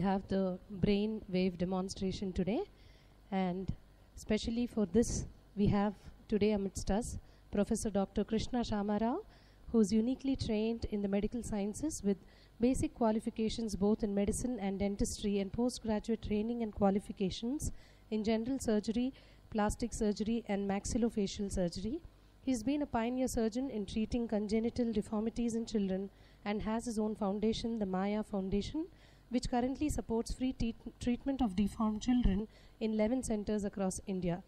have the brain wave demonstration today, and especially for this we have today amidst us Professor Dr. Krishna Shamarao, who is uniquely trained in the medical sciences with basic qualifications both in medicine and dentistry and postgraduate training and qualifications in general surgery, plastic surgery and maxillofacial surgery. He has been a pioneer surgeon in treating congenital deformities in children and has his own foundation, the Maya Foundation, which currently supports free treatment of deformed children in 11 centers across India.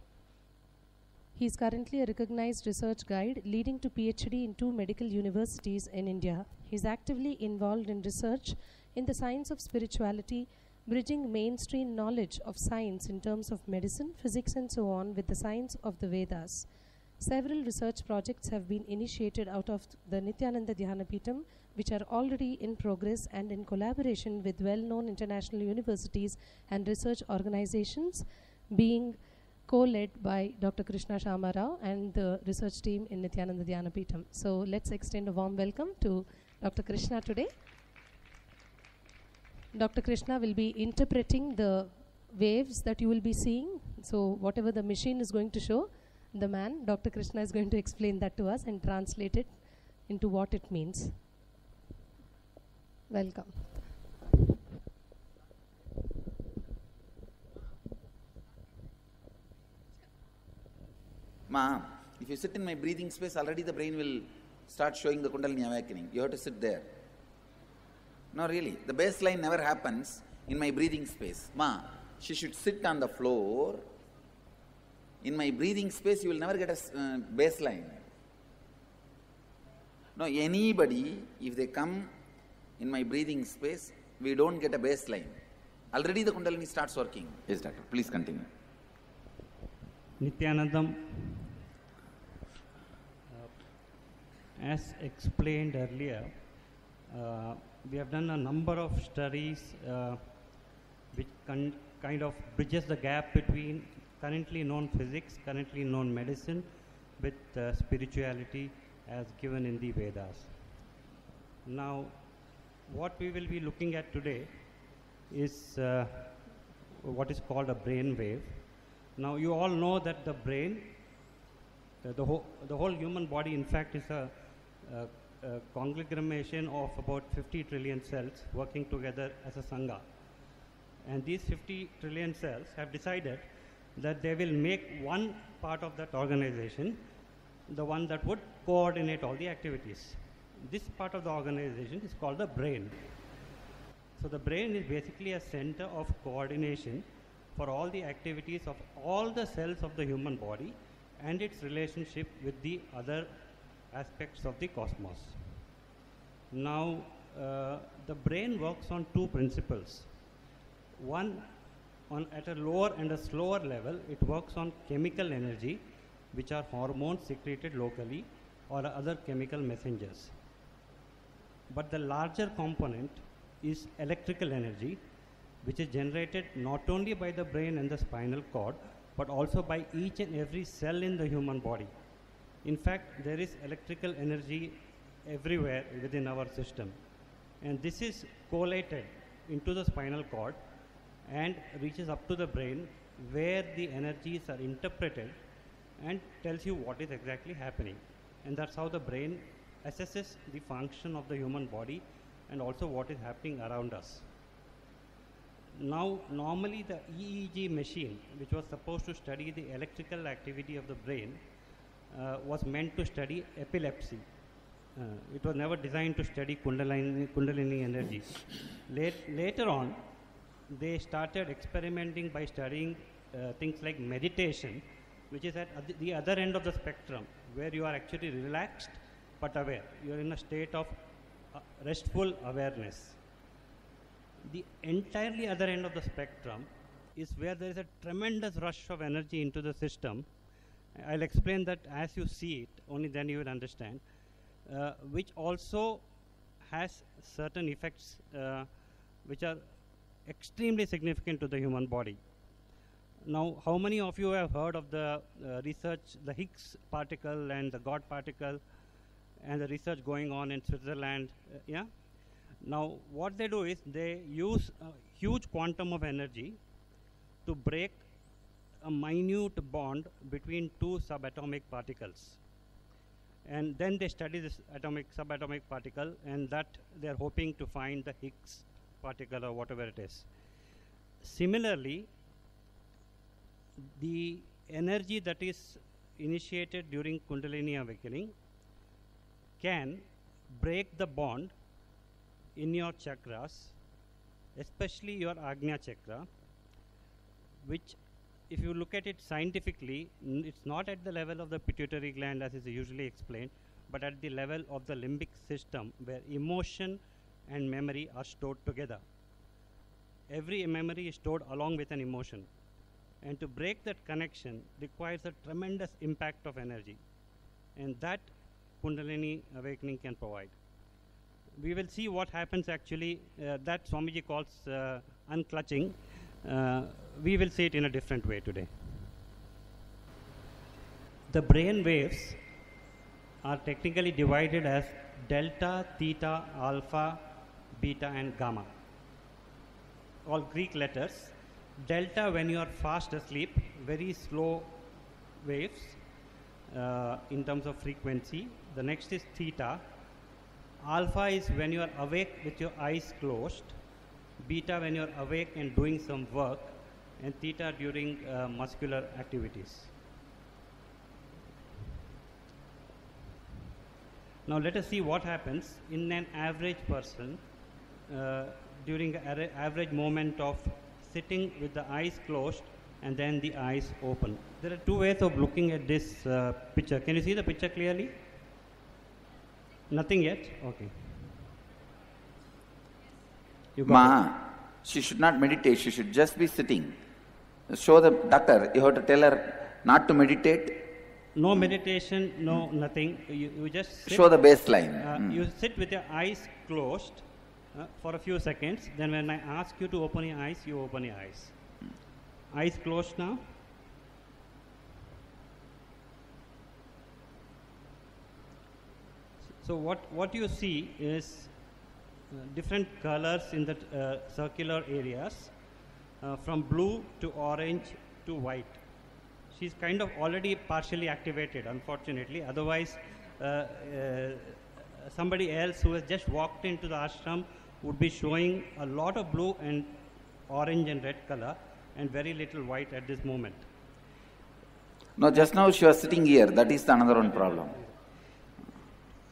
He is currently a recognized research guide leading to PhD in 2 medical universities in India. He is actively involved in research in the science of spirituality, bridging mainstream knowledge of science in terms of medicine, physics and so on with the science of the Vedas. Several research projects have been initiated out of the Nityananda Dhyanapitham, which are already in progress and in collaboration with well-known international universities and research organizations, being co-led by Dr. Krishna Shamarao and the research team in Nityananda Dhyanapitham. So let's extend a warm welcome to Dr. Krishna today. Dr. Krishna will be interpreting the waves that you will be seeing. So whatever the machine is going to show, the man, Dr. Krishna, is going to explain that to us and translate it into what it means. Welcome. Ma, if you sit in my breathing space, already the brain will start showing the Kundalini awakening. You have to sit there. No, really, the baseline never happens in my breathing space. Ma, she should sit on the floor. In my breathing space, you will never get a baseline. No, anybody, if they come in my breathing space, we don't get a baseline. Already the Kundalini starts working. Yes, doctor, please continue. Nityanandam, as explained earlier, we have done a number of studies which kind of bridges the gap between currently known physics, currently known medicine with spirituality as given in the Vedas. Now, what we will be looking at today is what is called a brain wave. Now, you all know that the brain, the whole human body, in fact, is a conglomeration of about 50 trillion cells working together as a sangha. And these 50 trillion cells have decided that they will make one part of that organization, the one that would coordinate all the activities. This part of the organization is called the brain. So the brain is basically a center of coordination for all the activities of all the cells of the human body and its relationship with the other aspects of the cosmos. Now, the brain works on 2 principles. One, at a lower and a slower level, it works on chemical energy, which are hormones secreted locally or other chemical messengers. But the larger component is electrical energy, which is generated not only by the brain and the spinal cord, but also by each and every cell in the human body. In fact, there is electrical energy everywhere within our system. And this is collated into the spinal cord and reaches up to the brain, where the energies are interpreted and tells you what is exactly happening. And that's how the brain assesses the function of the human body and also what is happening around us. Now, normally the EEG machine, which was supposed to study the electrical activity of the brain, was meant to study epilepsy. It was never designed to study Kundalini energy. Later on, they started experimenting by studying things like meditation, which is at the other end of the spectrum, where you are actually relaxed but aware. You are in a state of restful awareness. The entirely other end of the spectrum is where there is a tremendous rush of energy into the system. I'll explain that as you see it, only then you will understand, which also has certain effects which are extremely significant to the human body. Now, how many of you have heard of the research, the Higgs particle and the God particle, and the research going on in Switzerland? Yeah? Now, what they do is they use a huge quantum of energy to break a minute bond between two subatomic particles. And then they study this subatomic particle, and that they're hoping to find the Higgs particle or whatever it is. Similarly, the energy that is initiated during Kundalini awakening can break the bond in your chakras, especially your Agnya chakra, which, if you look at it scientifically, it's not at the level of the pituitary gland as is usually explained, but at the level of the limbic system, where emotion and memory are stored together. Every memory is stored along with an emotion. And to break that connection requires a tremendous impact of energy. And that Kundalini awakening can provide. We will see what happens actually, that Swamiji calls unclutching. We will see it in a different way today. The brain waves are technically divided as delta, theta, alpha, beta, and gamma. All Greek letters. Delta when you are fast asleep, very slow waves in terms of frequency. The next is theta. Alpha is when you are awake with your eyes closed. Beta when you are awake and doing some work. And theta during muscular activities. Now let us see what happens in an average person during an average moment of sitting with the eyes closed and then the eyes open. There are two ways of looking at this picture. Can you see the picture clearly? Nothing yet? Okay. You got Ma, she should not meditate, she should just be sitting. Show the doctor, you have to tell her not to meditate. No meditation, no nothing. You just sit. Show the baseline. You sit with your eyes closed for a few seconds. Then when I ask you to open your eyes, you open your eyes. Eyes closed now. So what you see is different colors in the circular areas, from blue to orange to white. She's kind of already partially activated, unfortunately. Otherwise, somebody else who has just walked into the ashram would be showing a lot of blue and orange and red color and very little white at this moment. No, just now she was sitting here. That is another one problem.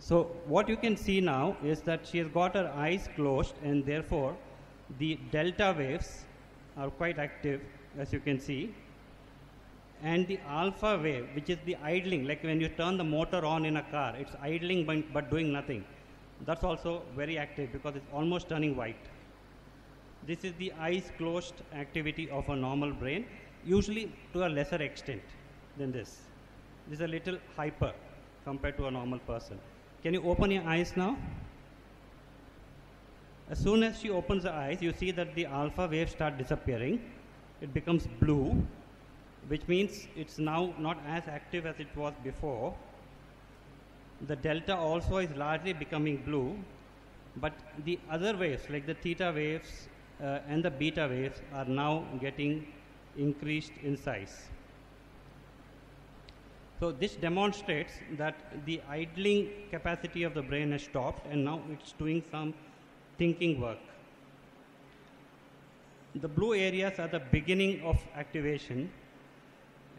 So what you can see now is that she has got her eyes closed, and therefore the delta waves are quite active, as you can see. And the alpha wave, which is the idling, like when you turn the motor on in a car, it's idling but doing nothing. That's also very active because it's almost turning white. This is the eyes closed activity of a normal brain, usually to a lesser extent than this. This is a little hyper compared to a normal person. Can you open your eyes now? As soon as she opens her eyes, you see that the alpha waves start disappearing. It becomes blue, which means it's now not as active as it was before. The delta also is largely becoming blue, but the other waves, like the theta waves and the beta waves, are now getting increased in size. So this demonstrates that the idling capacity of the brain has stopped, and now it's doing some thinking work. The blue areas are the beginning of activation,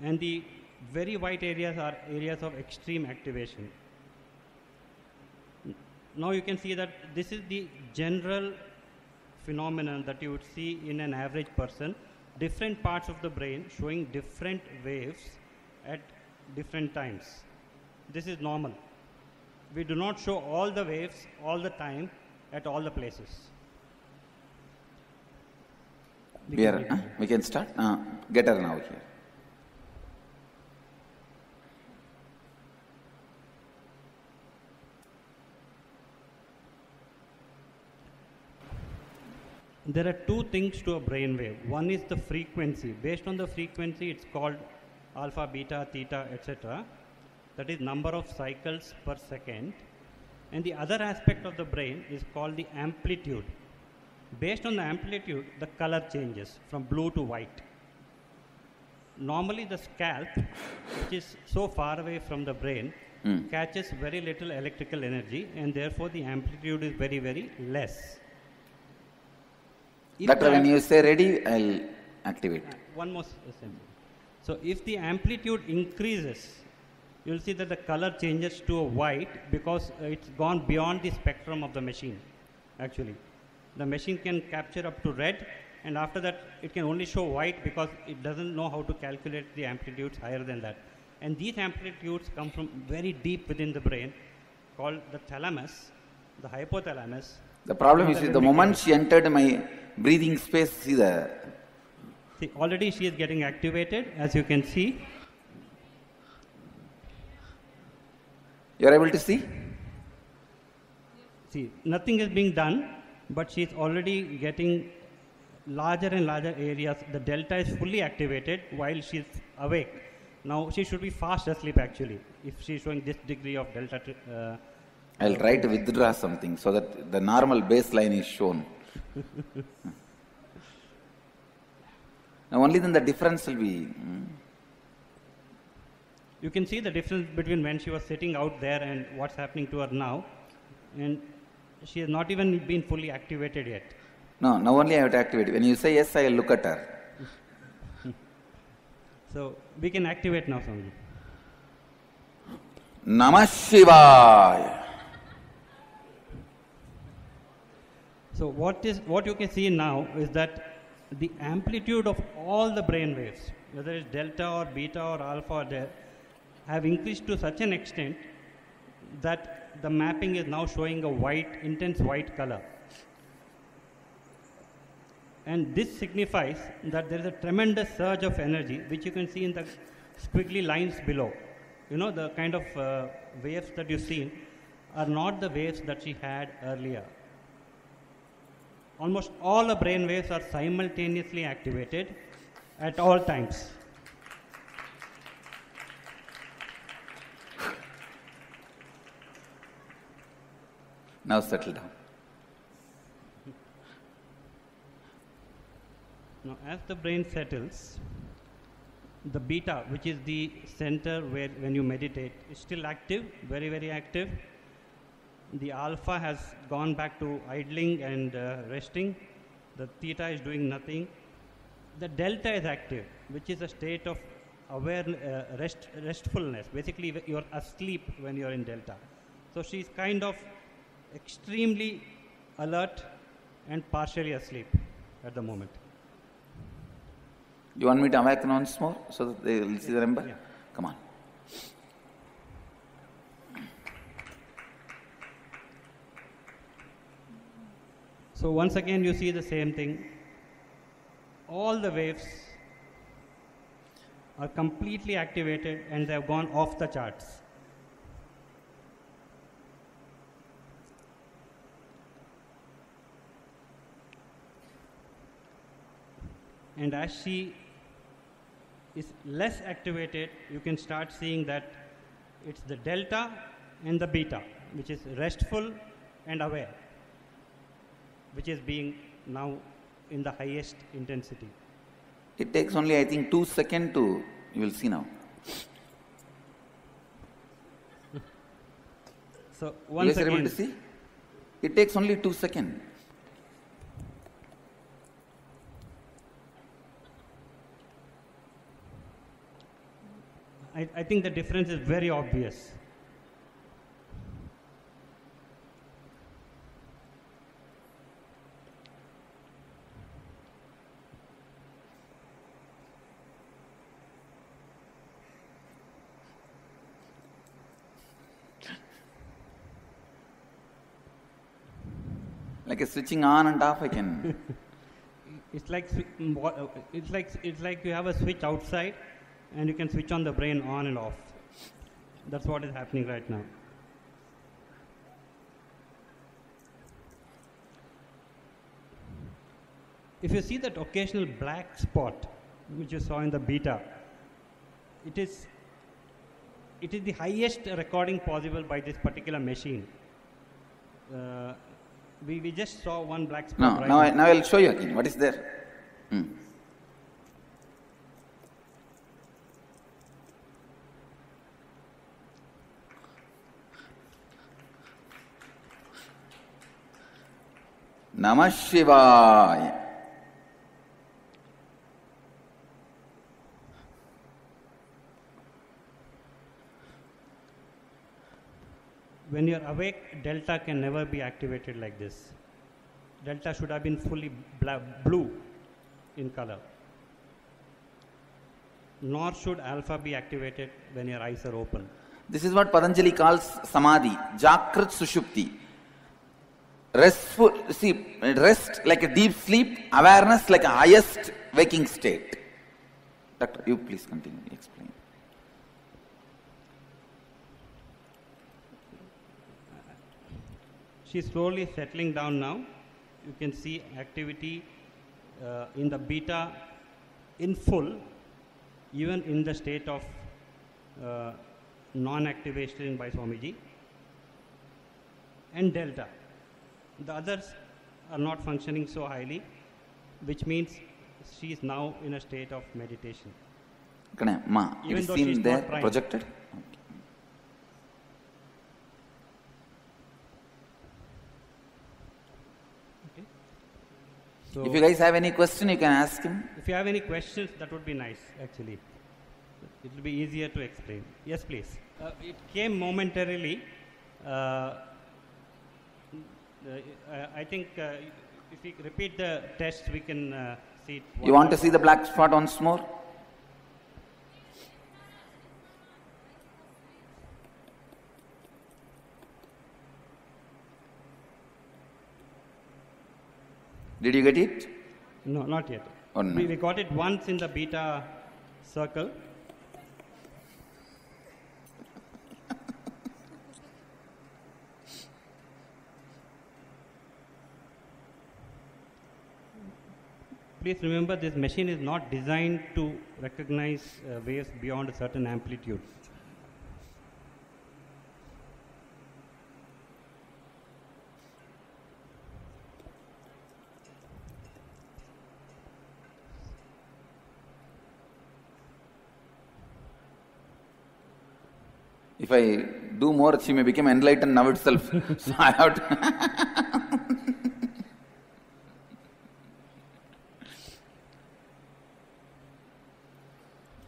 and the very white areas are areas of extreme activation. Now you can see that this is the general phenomenon that you would see in an average person. Different parts of the brain showing different waves at different times. This is normal. We do not show all the waves all the time at all the places. We can start? Get her now here. There are two things to a brain wave. One is the frequency. Based on the frequency, it's called alpha, beta, theta, etc. That is number of cycles per second. And the other aspect of the brain is called the amplitude. Based on the amplitude, the color changes from blue to white. Normally the scalp, which is so far away from the brain, catches very little electrical energy, and therefore the amplitude is very, very less. Doctor, when you say ready, I'll activate. One more sentence. So if the amplitude increases, you'll see that the color changes to a white because it's gone beyond the spectrum of the machine, actually. The machine can capture up to red, and after that it can only show white because it doesn't know how to calculate the amplitudes higher than that. And these amplitudes come from very deep within the brain, called the thalamus, the hypothalamus. The problem is the moment she entered my breathing space, see, already she is getting activated, as you can see. You are able to see? See, nothing is being done, but she is already getting larger and larger areas. The delta is fully activated while she is awake. Now she should be fast asleep actually, if she is showing this degree of delta. I'll try to withdraw something so that the normal baseline is shown. Now only then the difference will be. You can see the difference between when she was sitting out there and what's happening to her now. And she has not even been fully activated yet. No, now only I have to activate. When you say yes, I will look at her. So we can activate now, Swamiji. Namah Shivaya. So what you can see now is that the amplitude of all the brain waves, whether it's delta or beta or alpha or delta, have increased to such an extent that the mapping is now showing a white, intense white color. And this signifies that there is a tremendous surge of energy, which you can see in the squiggly lines below. You know, the kind of waves that you've seen are not the waves that she had earlier. Almost all the brain waves are simultaneously activated at all times. Now settle down. Now, as the brain settles, the beta, which is the center where when you meditate, is still active, very, very active. The alpha has gone back to idling and resting. The theta is doing nothing. The delta is active, which is a state of restfulness. Basically, you're asleep when you're in delta. So she's kind of extremely alert and partially asleep at the moment. You want me to awaken once more so that they will see the number? Yeah. Come on. So once again you see the same thing. All the waves are completely activated and they have gone off the charts. And as she is less activated, you can start seeing that it's the delta and the beta, which is restful and aware, which is being now in the highest intensity. It takes only, I think, 2 seconds to, you will see now. So once you guys are able again, to see? It takes only 2 seconds. I think the difference is very obvious. Like a switching on and off, I can. It's like you have a switch outside, and you can switch on the brain on and off. That's what is happening right now. If you see that occasional black spot, which you saw in the beta, it is the highest recording possible by this particular machine. we just saw one black spot. No, right now I'll show you again. What is there? Namah Shivaya. When you're awake, delta can never be activated like this. Delta should have been fully blue in color. Nor should alpha be activated when your eyes are open. This is what Patanjali calls Samadhi, Jakrit Sushupti. Restful, see, rest like a deep sleep, awareness like a highest waking state. Doctor, you please continue, explain. She's slowly settling down now. You can see activity in the beta in full, even in the state of non-activation by Swamiji, and delta. The others are not functioning so highly, which means she is now in a state of meditation. Ma, it is seen there, projected? Okay. So if you guys have any question, you can ask him. If you have any questions, that would be nice, actually. It will be easier to explain. Yes, please. It came momentarily. I think if we repeat the test, we can see it. You want to see the black spot once more? Did you get it? No, not yet. Oh, no. We got it once in the beta circle. Please remember, this machine is not designed to recognize waves beyond a certain amplitude. If I do more, she may become enlightened now itself. So I have to.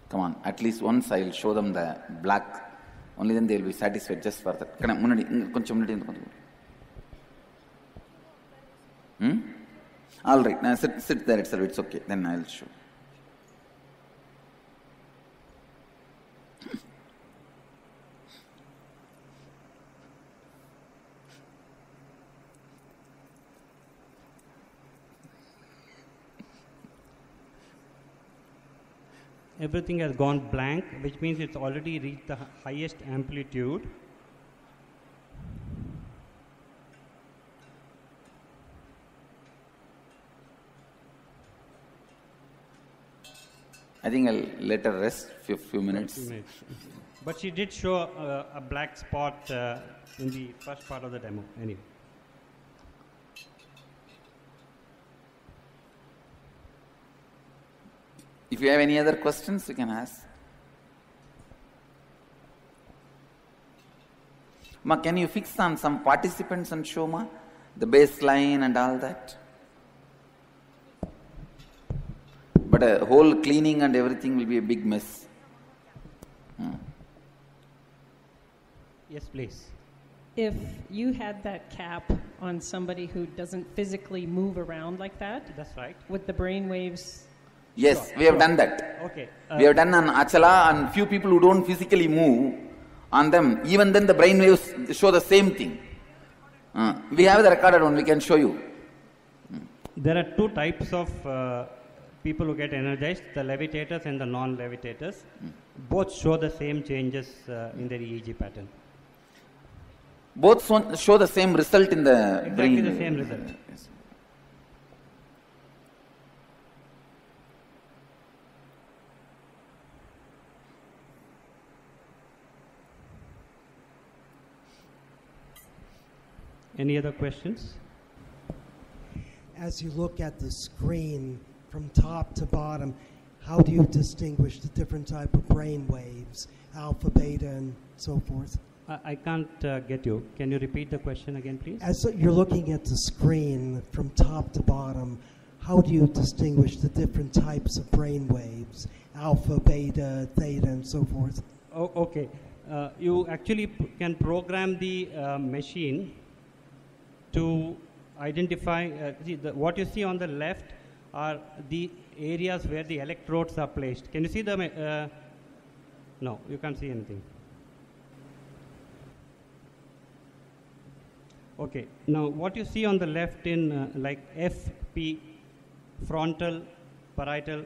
Come on, at least once I will show them the black. Only then they will be satisfied just for that. All right, now sit there itself. It's okay. Then I will show. Everything has gone blank, which means it's already reached the highest amplitude. I think I'll let her rest for a few minutes. But she did show a black spot in the first part of the demo, anyway. If you have any other questions, you can ask. Ma, can you fix on some participants and show, Ma? The baseline and all that? But a whole cleaning and everything will be a big mess. Yes, please. If you had that cap on somebody who doesn't physically move around like that, that's right. With the brain waves. Yes, sure, we have done that. Okay. We have done on Achala and few people who don't physically move on them. Even then the brain waves show the same thing. We have the recorded one, we can show you. There are two types of people who get energized, the levitators and the non-levitators. Both show the same changes in their EEG pattern. Both show the same result in the brain. Exactly the same result. Yes. Any other questions? As you look at the screen from top to bottom, how do you distinguish the different type of brain waves, alpha, beta, and so forth? I can't get you. Can you repeat the question again, please? As you're looking at the screen from top to bottom, how do you distinguish the different types of brain waves, alpha, beta, theta, and so forth? Oh, okay. You actually can program the machine to identify, what you see on the left are the areas where the electrodes are placed. Can you see the, no, you can't see anything. Okay, now what you see on the left in like FP, frontal, parietal,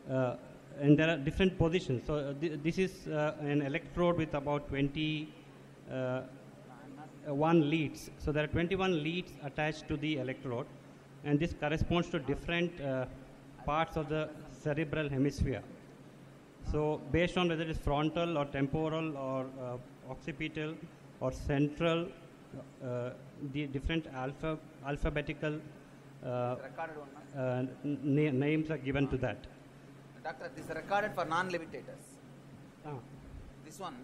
and there are different positions. So this is an electrode with about 21 leads. So there are 21 leads attached to the electrode, and this corresponds to different parts of the cerebral hemisphere. So based on whether it is frontal or temporal or occipital or central, the different alphabetical names are given to that. Doctor, this is recorded for non-levitators. This one.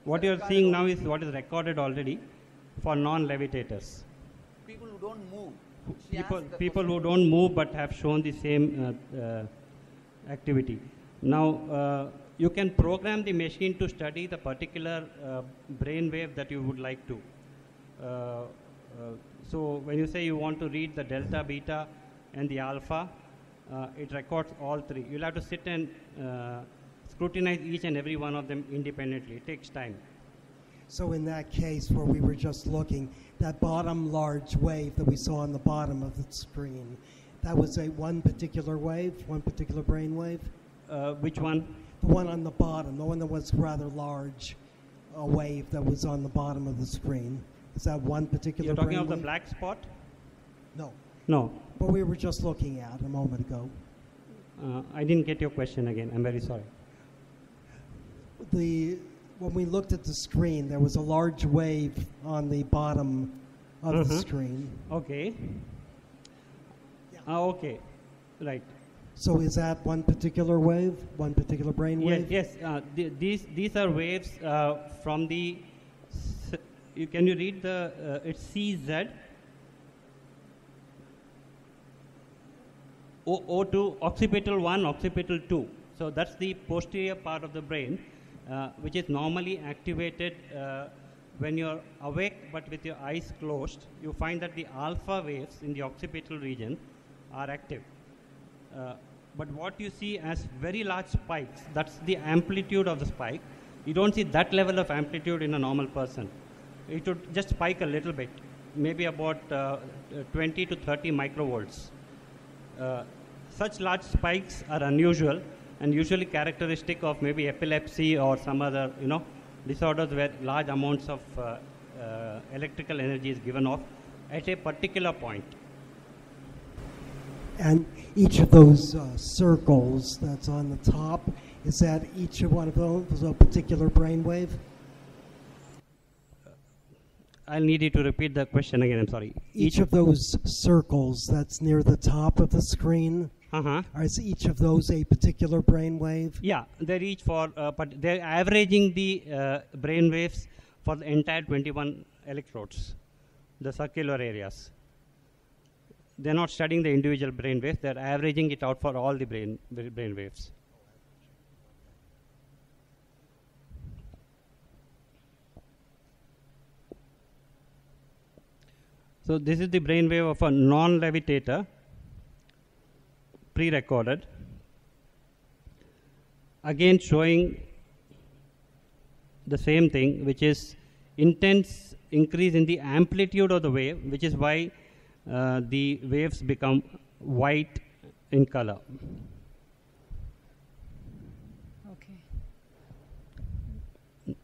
What you are seeing now is what is recorded already for non-levitators. People who don't move. People who don't move but have shown the same activity. Now, you can program the machine to study the particular brain wave that you would like to. So when you say you want to read the delta, beta, and the alpha, it records all three. You'll have to sit and scrutinize each and every one of them independently. It takes time. So in that case where we were just looking, that bottom large wave that we saw on the bottom of the screen, that was one particular wave, one particular brain wave? Which one? The one on the bottom, the one that was rather large, a wave that was on the bottom of the screen. Is that one particular You're talking brain of the wave? black spot? No. No. What we were just looking at a moment ago. I didn't get your question again. I'm very sorry. When we looked at the screen, there was a large wave on the bottom of the screen. Okay. Yeah. Okay. Right. So is that one particular wave, one particular brain wave? Yes. These are waves from the. Can you read the? It's CZ. O2, occipital 1, occipital 2. So that's the posterior part of the brain, which is normally activated when you're awake but with your eyes closed. You find that the alpha waves in the occipital region are active. But what you see as very large spikes, that's the amplitude of the spike. You don't see that level of amplitude in a normal person. It would just spike a little bit, maybe about 20 to 30 microvolts. Such large spikes are unusual and usually characteristic of maybe epilepsy or some other, disorders where large amounts of electrical energy is given off at a particular point. And each of those circles that's on the top, is that each one of those a particular brainwave? I'll need you to repeat the question again, I'm sorry. Each of those circles that's near the top of the screen, is each of those a particular brainwave? Yeah, they're each for, but they're averaging the brain waves for the entire 21 electrodes, the circular areas. They're not studying the individual brain waves, they're averaging it out for all the brain waves. So this is the brain wave of a non-levitator, pre-recorded. Again showing the same thing, which is intense increase in the amplitude of the wave, which is why the waves become white in color. Okay.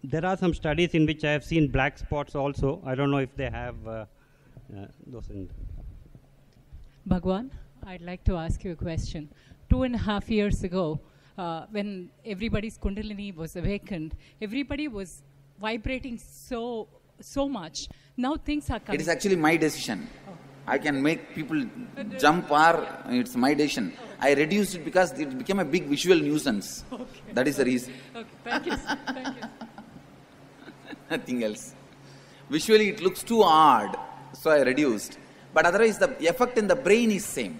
There are some studies in which I have seen black spots also. I don't know if they have those in. Bhagwan, I'd like to ask you a question. 2.5 years ago, when everybody's Kundalini was awakened, everybody was vibrating so so much. Now things are coming. It is actually my decision. I can make people jump, or it's my decision. I reduced it because it became a big visual nuisance. Okay. That is the reason. Okay, thank you, sir. Thank you. Nothing else. Visually it looks too odd, so I reduced. But otherwise the effect in the brain is same.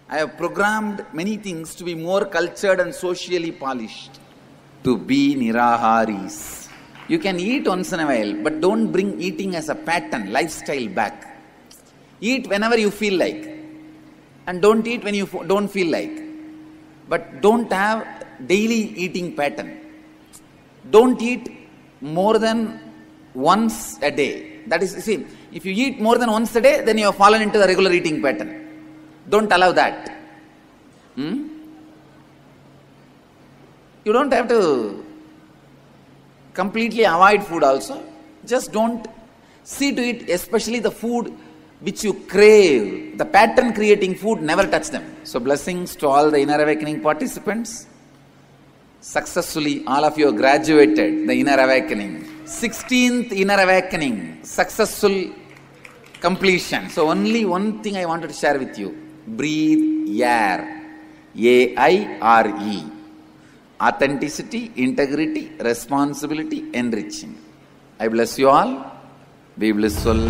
I have programmed many things to be more cultured and socially polished. To be niraharis. You can eat once in a while, but don't bring eating as a pattern, lifestyle back. Eat whenever you feel like. And don't eat when you don't feel like. But don't have daily eating pattern. Don't eat more than once a day. That is, see, if you eat more than once a day, then you have fallen into the regular eating pattern. Don't allow that. You don't have to completely avoid food also. Just don't see to it, especially the food which you crave. The pattern creating food, never touch them. So blessings to all the Inner Awakening participants. Successfully, all of you have graduated the Inner Awakening. 16th Inner Awakening, successful completion. So only one thing I wanted to share with you. Breathe air. A-I-R-E. Authenticity, integrity, responsibility, enriching. I bless you all. Be blissful.